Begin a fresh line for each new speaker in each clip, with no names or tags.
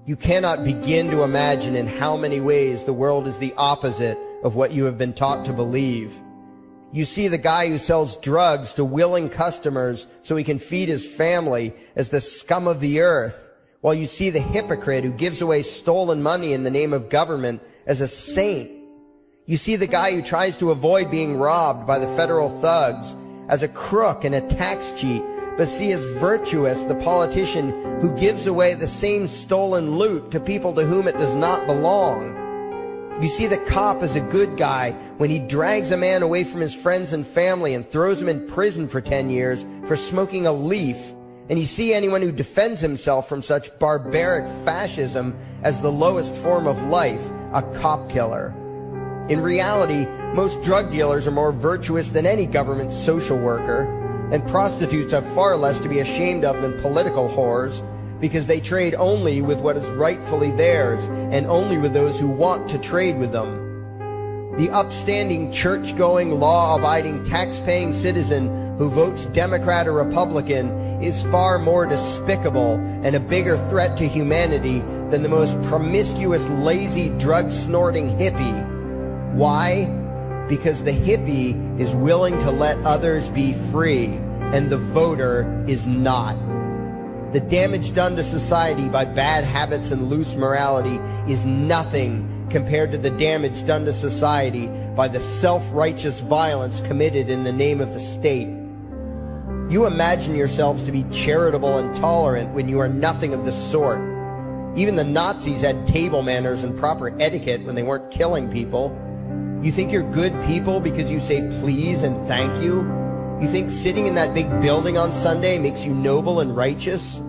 You cannot begin to imagine in how many ways the world is the opposite of what you have been taught to believe. You see the guy who sells drugs to willing customers so he can feed his family as the scum of the earth, while you see the hypocrite who gives away stolen money in the name of government as a saint. You see the guy who tries to avoid being robbed by the federal thugs as a crook and a tax cheat, but see as virtuous the politician who gives away the same stolen loot to people to whom it does not belong. You see the cop as a good guy when he drags a man away from his friends and family and throws him in prison for 10 years for smoking a leaf. And you see anyone who defends himself from such barbaric fascism as the lowest form of life, a cop killer. In reality, most drug dealers are more virtuous than any government social worker, and prostitutes have far less to be ashamed of than political whores, because they trade only with what is rightfully theirs, and only with those who want to trade with them. The upstanding, church-going, law-abiding, tax-paying citizen who votes Democrat or Republican is far more despicable and a bigger threat to humanity than the most promiscuous, lazy, drug-snorting hippie. Why? Because the hippie is willing to let others be free, and the voter is not. The damage done to society by bad habits and loose morality is nothing compared to the damage done to society by the self-righteous violence committed in the name of the state. You imagine yourselves to be charitable and tolerant when you are nothing of the sort. Even the Nazis had table manners and proper etiquette when they weren't killing people. You think you're good people because you say please and thank you? You think sitting in that big building on Sunday makes you noble and righteous?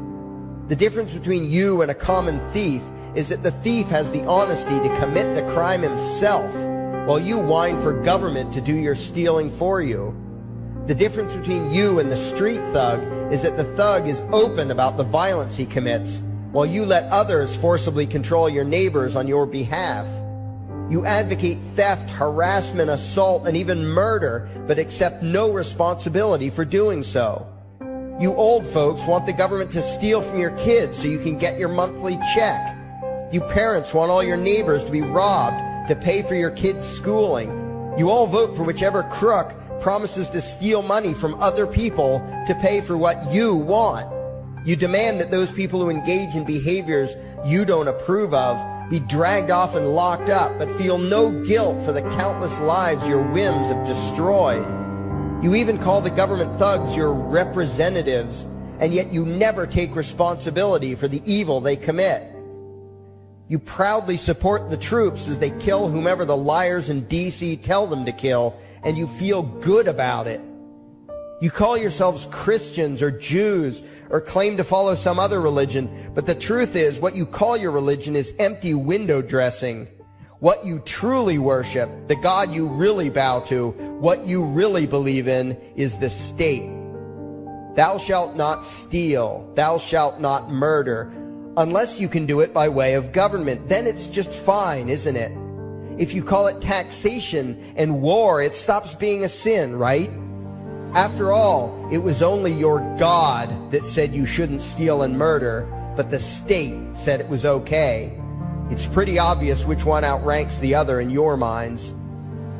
The difference between you and a common thief is that the thief has the honesty to commit the crime himself, while you whine for government to do your stealing for you. The difference between you and the street thug is that the thug is open about the violence he commits, while you let others forcibly control your neighbors on your behalf. You advocate theft, harassment, assault, and even murder, but accept no responsibility for doing so. You old folks want the government to steal from your kids so you can get your monthly check. You parents want all your neighbors to be robbed to pay for your kids' schooling. You all vote for whichever crook promises to steal money from other people to pay for what you want. You demand that those people who engage in behaviors you don't approve of be dragged off and locked up, but feel no guilt for the countless lives your whims have destroyed. You even call the government thugs your representatives, and yet you never take responsibility for the evil they commit. You proudly support the troops as they kill whomever the liars in D.C. tell them to kill, and you feel good about it. You call yourselves Christians or Jews or claim to follow some other religion, but the truth is what you call your religion is empty window dressing. What you truly worship, the God you really bow to, what you really believe in is the state. Thou shalt not steal, thou shalt not murder, unless you can do it by way of government. Then it's just fine, isn't it? If you call it taxation and war, it stops being a sin, right? After all, it was only your God that said you shouldn't steal and murder, but the state said it was okay. It's pretty obvious which one outranks the other in your minds.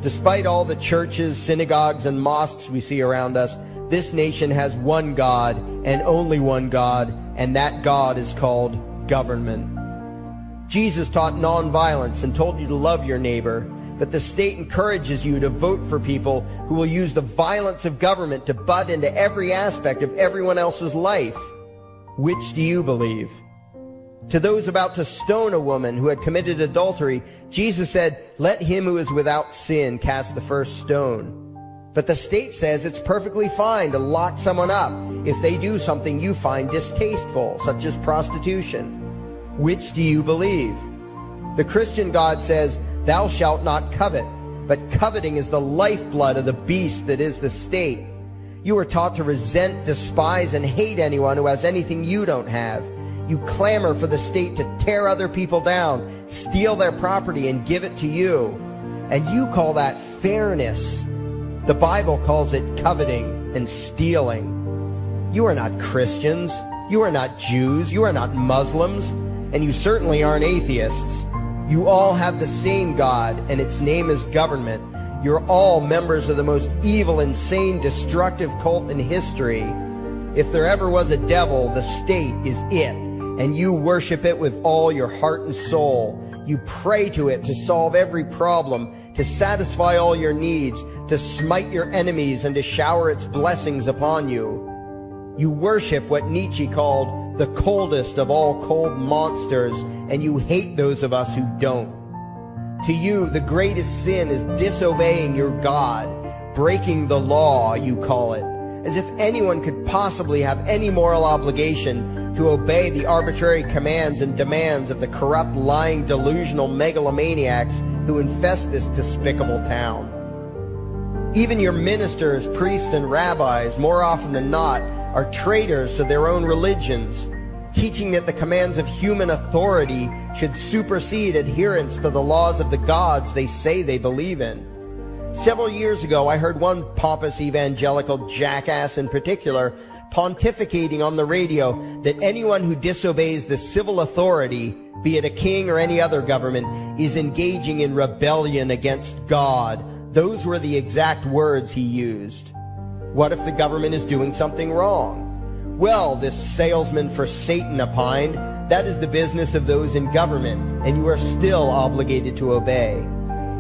Despite all the churches, synagogues, and mosques we see around us, this nation has one God and only one God, and that God is called government. Jesus taught nonviolence and told you to love your neighbor, but the state encourages you to vote for people who will use the violence of government to butt into every aspect of everyone else's life. Which do you believe? To those about to stone a woman who had committed adultery, Jesus said, "Let him who is without sin cast the first stone." But the state says it's perfectly fine to lock someone up if they do something you find distasteful, such as prostitution. Which do you believe? The Christian God says, "Thou shalt not covet," but coveting is the lifeblood of the beast that is the state. You are taught to resent, despise, and hate anyone who has anything you don't have. You clamor for the state to tear other people down, steal their property, and give it to you. And you call that fairness. The Bible calls it coveting and stealing. You are not Christians. You are not Jews. You are not Muslims. and you certainly aren't atheists. You all have the same God, and its name is government. You're all members of the most evil, insane, destructive cult in history. If there ever was a devil, the state is it, and you worship it with all your heart and soul. You pray to it to solve every problem, to satisfy all your needs, to smite your enemies, and to shower its blessings upon you. You worship what Nietzsche called the coldest of all cold monsters, and you hate those of us who don't. To you, the greatest sin is disobeying your God, breaking the law, you call it, as if anyone could possibly have any moral obligation to obey the arbitrary commands and demands of the corrupt, lying, delusional megalomaniacs who infest this despicable town. Even your ministers, priests, and rabbis, more often than not, are traitors to their own religions, teaching that the commands of human authority should supersede adherence to the laws of the gods they say they believe in. Several years ago, I heard one pompous evangelical jackass in particular pontificating on the radio that anyone who disobeys the civil authority, be it a king or any other government, is engaging in rebellion against God. Those were the exact words he used. What if the government is doing something wrong? Well, this salesman for Satan opined, that is the business of those in government, and you are still obligated to obey.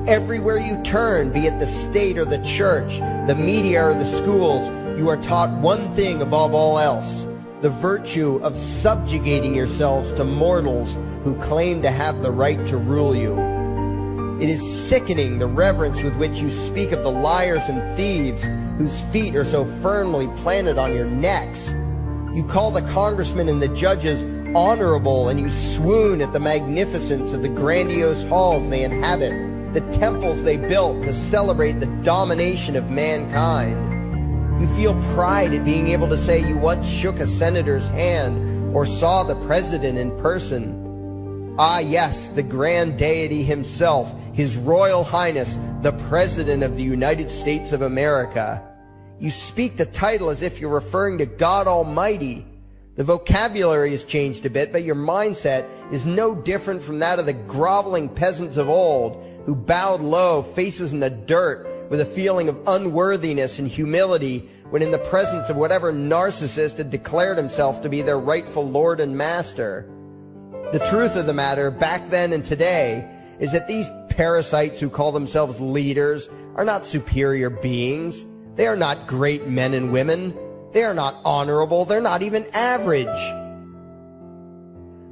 Everywhere you turn, be it the state or the church, the media or the schools, you are taught one thing above all else, the virtue of subjugating yourselves to mortals who claim to have the right to rule you. It is sickening the reverence with which you speak of the liars and thieves whose feet are so firmly planted on your necks. You call the congressmen and the judges honorable, and you swoon at the magnificence of the grandiose halls they inhabit, the temples they built to celebrate the domination of mankind. You feel pride at being able to say you once shook a senator's hand or saw the president in person. Ah, yes, the grand deity himself, His Royal Highness, the President of the United States of America. You speak the title as if you're referring to God Almighty. The vocabulary has changed a bit, but your mindset is no different from that of the groveling peasants of old who bowed low, faces in the dirt, with a feeling of unworthiness and humility when in the presence of whatever narcissist had declared himself to be their rightful lord and master. The truth of the matter, back then and today, is that these parasites who call themselves leaders are not superior beings. They are not great men and women. They are not honorable. They're not even average.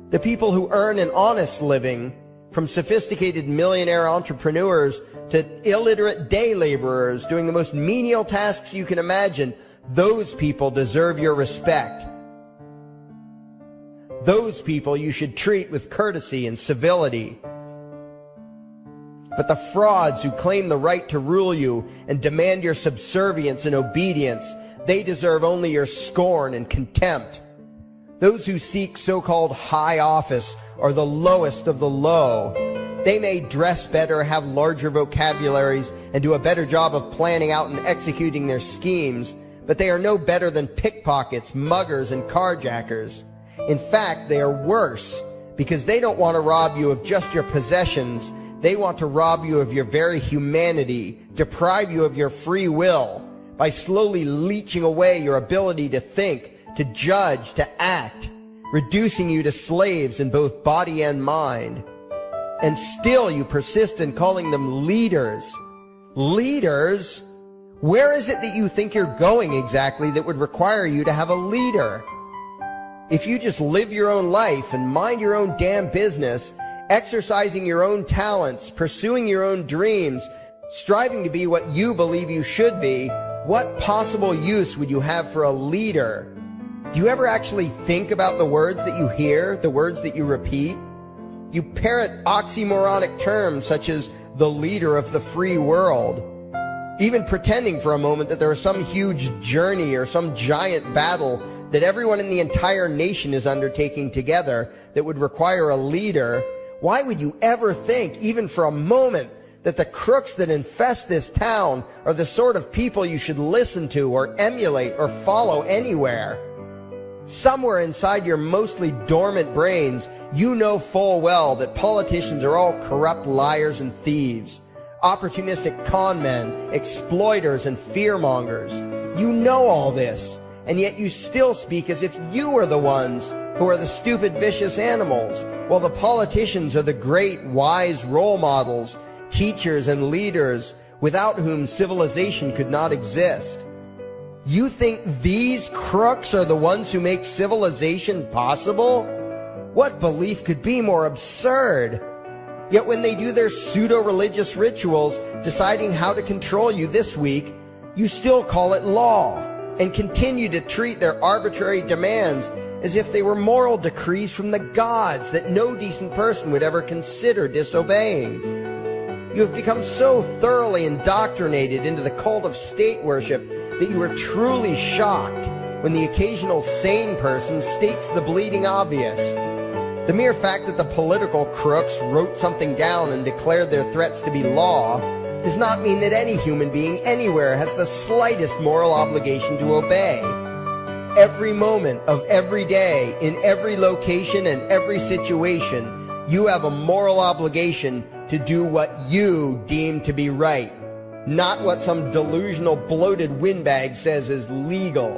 The people who earn an honest living, from sophisticated millionaire entrepreneurs to illiterate day laborers doing the most menial tasks you can imagine, those people deserve your respect. Those people you should treat with courtesy and civility. But the frauds who claim the right to rule you and demand your subservience and obedience, they deserve only your scorn and contempt. Those who seek so-called high office are the lowest of the low. They may dress better, have larger vocabularies, and do a better job of planning out and executing their schemes, but they are no better than pickpockets, muggers, and carjackers. In fact, they are worse, because they don't want to rob you of just your possessions. They want to rob you of your very humanity, deprive you of your free will, by slowly leeching away your ability to think, to judge, to act, reducing you to slaves in both body and mind. And still you persist in calling them leaders. Leaders? Where is it that you think you're going exactly that would require you to have a leader? If you just live your own life and mind your own damn business, exercising your own talents, pursuing your own dreams, striving to be what you believe you should be, what possible use would you have for a leader? Do you ever actually think about the words that you hear, the words that you repeat? You parrot oxymoronic terms such as the leader of the free world, even pretending for a moment that there is some huge journey or some giant battle that everyone in the entire nation is undertaking together that would require a leader. Why would you ever think, even for a moment, that the crooks that infest this town are the sort of people you should listen to or emulate or follow anywhere? Somewhere inside your mostly dormant brains, you know full well that politicians are all corrupt liars and thieves, opportunistic con men, exploiters, and fearmongers. You know all this, and yet you still speak as if you are the ones who are the stupid, vicious animals, while the politicians are the great, wise role models, teachers, and leaders without whom civilization could not exist. You think these crooks are the ones who make civilization possible? What belief could be more absurd? Yet when they do their pseudo-religious rituals, deciding how to control you this week, you still call it law, and continue to treat their arbitrary demands as if they were moral decrees from the gods that no decent person would ever consider disobeying. You have become so thoroughly indoctrinated into the cult of state worship that you are truly shocked when the occasional sane person states the bleeding obvious. The mere fact that the political crooks wrote something down and declared their threats to be law does not mean that any human being anywhere has the slightest moral obligation to obey. Every moment of every day, in every location and every situation, you have a moral obligation to do what you deem to be right, not what some delusional bloated windbag says is legal.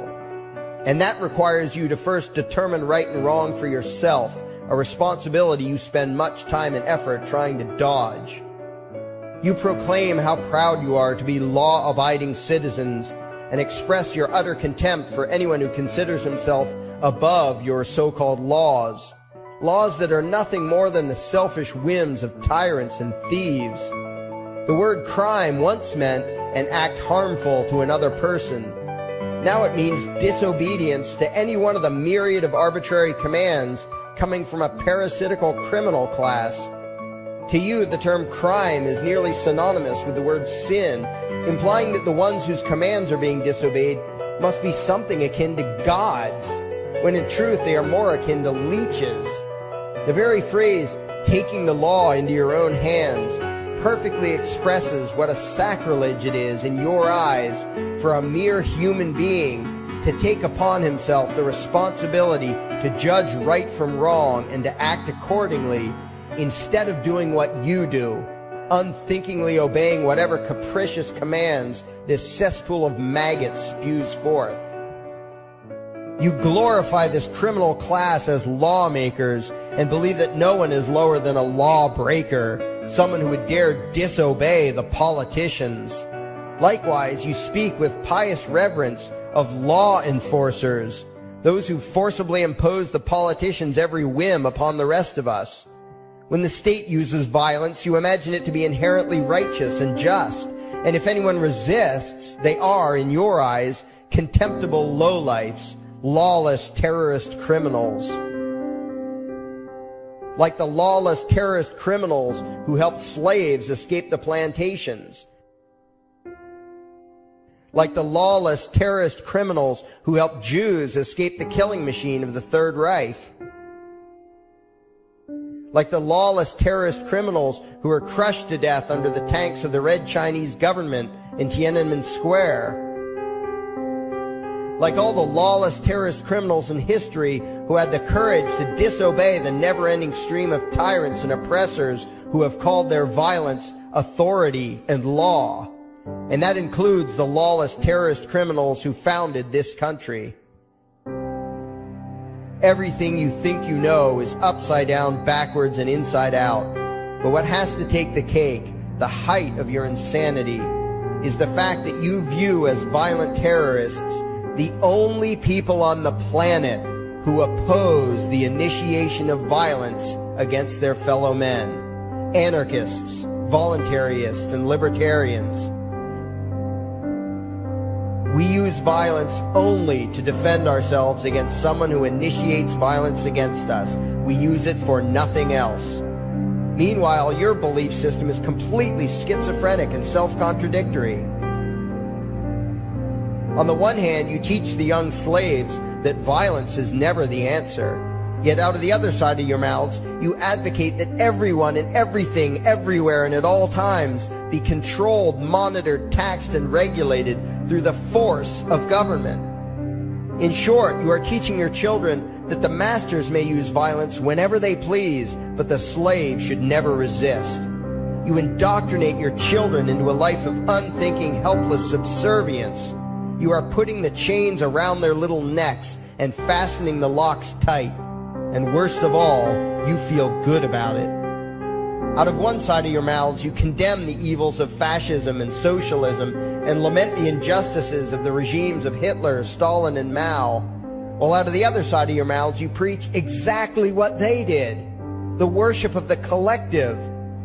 And that requires you to first determine right and wrong for yourself, a responsibility you spend much time and effort trying to dodge. You proclaim how proud you are to be law-abiding citizens and express your utter contempt for anyone who considers himself above your so-called laws, laws that are nothing more than the selfish whims of tyrants and thieves. The word crime once meant an act harmful to another person. Now it means disobedience to any one of the myriad of arbitrary commands coming from a parasitical criminal class. To you, the term crime is nearly synonymous with the word sin, implying that the ones whose commands are being disobeyed must be something akin to gods, when in truth they are more akin to leeches. The very phrase, taking the law into your own hands, perfectly expresses what a sacrilege it is in your eyes for a mere human being to take upon himself the responsibility to judge right from wrong and to act accordingly, instead of doing what you do, unthinkingly obeying whatever capricious commands this cesspool of maggots spews forth. You glorify this criminal class as lawmakers and believe that no one is lower than a lawbreaker, someone who would dare disobey the politicians. Likewise, you speak with pious reverence of law enforcers, those who forcibly impose the politicians' every whim upon the rest of us. When the state uses violence, you imagine it to be inherently righteous and just, and if anyone resists, they are, in your eyes, contemptible lowlifes, lawless terrorist criminals. Like the lawless terrorist criminals who helped slaves escape the plantations. Like the lawless terrorist criminals who helped Jews escape the killing machine of the Third Reich. Like the lawless terrorist criminals who were crushed to death under the tanks of the Red Chinese government in Tiananmen Square. Like all the lawless terrorist criminals in history who had the courage to disobey the never-ending stream of tyrants and oppressors who have called their violence authority and law. And that includes the lawless terrorist criminals who founded this country. Everything you think you know is upside down, backwards, and inside out. But what has to take the cake, the height of your insanity, is the fact that you view as violent terrorists the only people on the planet who oppose the initiation of violence against their fellow men. Anarchists, voluntarists, and libertarians. We use violence only to defend ourselves against someone who initiates violence against us. We use it for nothing else. Meanwhile, your belief system is completely schizophrenic and self-contradictory. On the one hand, you teach the young slaves that violence is never the answer. Yet out of the other side of your mouths, you advocate that everyone and everything, everywhere and at all times be controlled, monitored, taxed, and regulated through the force of government. In short, you are teaching your children that the masters may use violence whenever they please, but the slave should never resist. You indoctrinate your children into a life of unthinking, helpless subservience. You are putting the chains around their little necks and fastening the locks tight. And worst of all, you feel good about it. Out of one side of your mouths, you condemn the evils of fascism and socialism and lament the injustices of the regimes of Hitler, Stalin, and Mao. While out of the other side of your mouths, you preach exactly what they did. The worship of the collective,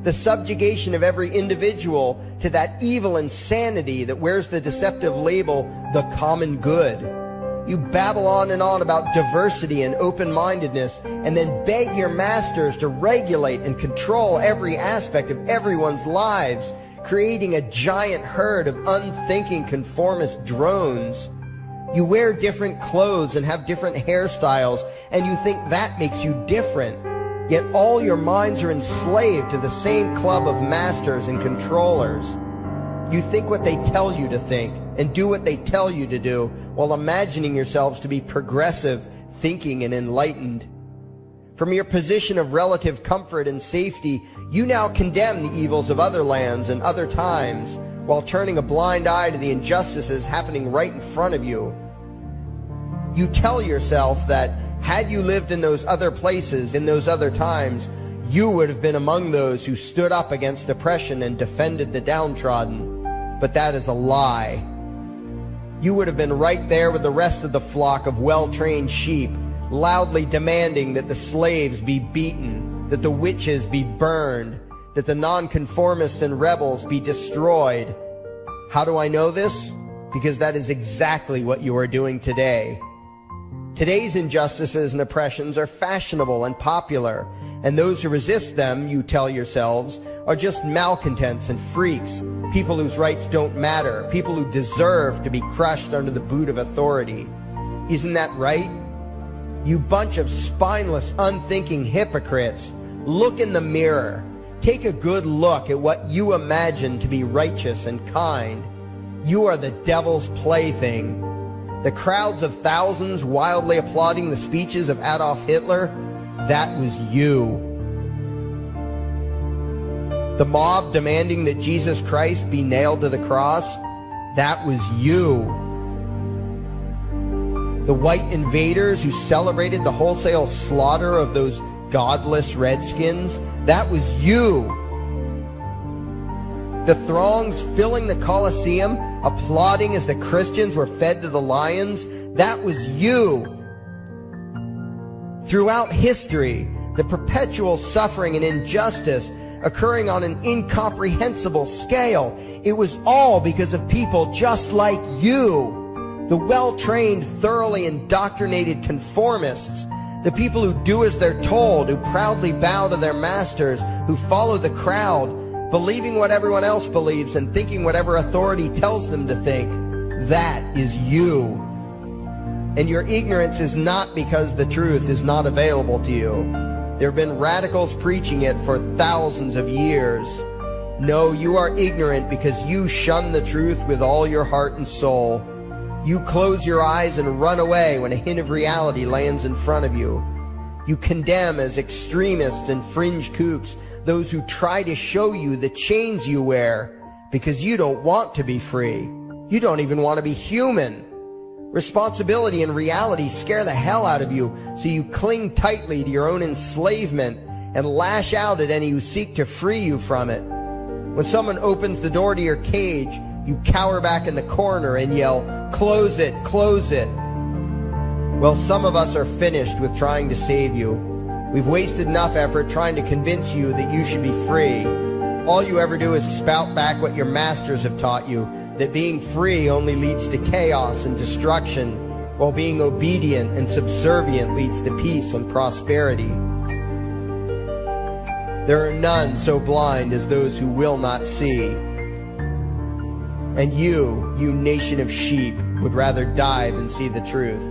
the subjugation of every individual to that evil insanity that wears the deceptive label, the common good. You babble on and on about diversity and open-mindedness, and then beg your masters to regulate and control every aspect of everyone's lives, creating a giant herd of unthinking conformist drones. You wear different clothes and have different hairstyles, and you think that makes you different. Yet all your minds are enslaved to the same club of masters and controllers. You think what they tell you to think and do what they tell you to do, while imagining yourselves to be progressive, thinking, and enlightened. From your position of relative comfort and safety, you now condemn the evils of other lands and other times, while turning a blind eye to the injustices happening right in front of you. You tell yourself that had you lived in those other places, in those other times, you would have been among those who stood up against oppression and defended the downtrodden. But that is a lie. You would have been right there with the rest of the flock of well-trained sheep, loudly demanding that the slaves be beaten, that the witches be burned, that the nonconformists and rebels be destroyed. How do I know this? Because that is exactly what you are doing today. Today's injustices and oppressions are fashionable and popular, and those who resist them, you tell yourselves, are just malcontents and freaks, people whose rights don't matter, people who deserve to be crushed under the boot of authority. Isn't that right? You bunch of spineless, unthinking hypocrites, look in the mirror. Take a good look at what you imagine to be righteous and kind. You are the devil's plaything. The crowds of thousands wildly applauding the speeches of Adolf Hitler, that was you. The mob demanding that Jesus Christ be nailed to the cross, that was you. The white invaders who celebrated the wholesale slaughter of those godless redskins, that was you. The throngs filling the Colosseum, applauding as the Christians were fed to the lions, that was you. Throughout history, the perpetual suffering and injustice occurring on an incomprehensible scale, it was all because of people just like you. The well-trained, thoroughly indoctrinated conformists, the people who do as they're told, who proudly bow to their masters, who follow the crowd, believing what everyone else believes and thinking whatever authority tells them to think. That is you. And your ignorance is not because the truth is not available to you. There have been radicals preaching it for thousands of years. No, you are ignorant because you shun the truth with all your heart and soul. You close your eyes and run away when a hint of reality lands in front of you. You condemn as extremists and fringe kooks those who try to show you the chains you wear because you don't want to be free. You don't even want to be human. Responsibility and reality scare the hell out of you, so you cling tightly to your own enslavement and lash out at any who seek to free you from it. When someone opens the door to your cage, you cower back in the corner and yell, "Close it, close it." Well, some of us are finished with trying to save you. We've wasted enough effort trying to convince you that you should be free. All you ever do is spout back what your masters have taught you, that being free only leads to chaos and destruction, while being obedient and subservient leads to peace and prosperity. There are none so blind as those who will not see. And you nation of sheep, would rather die than see the truth.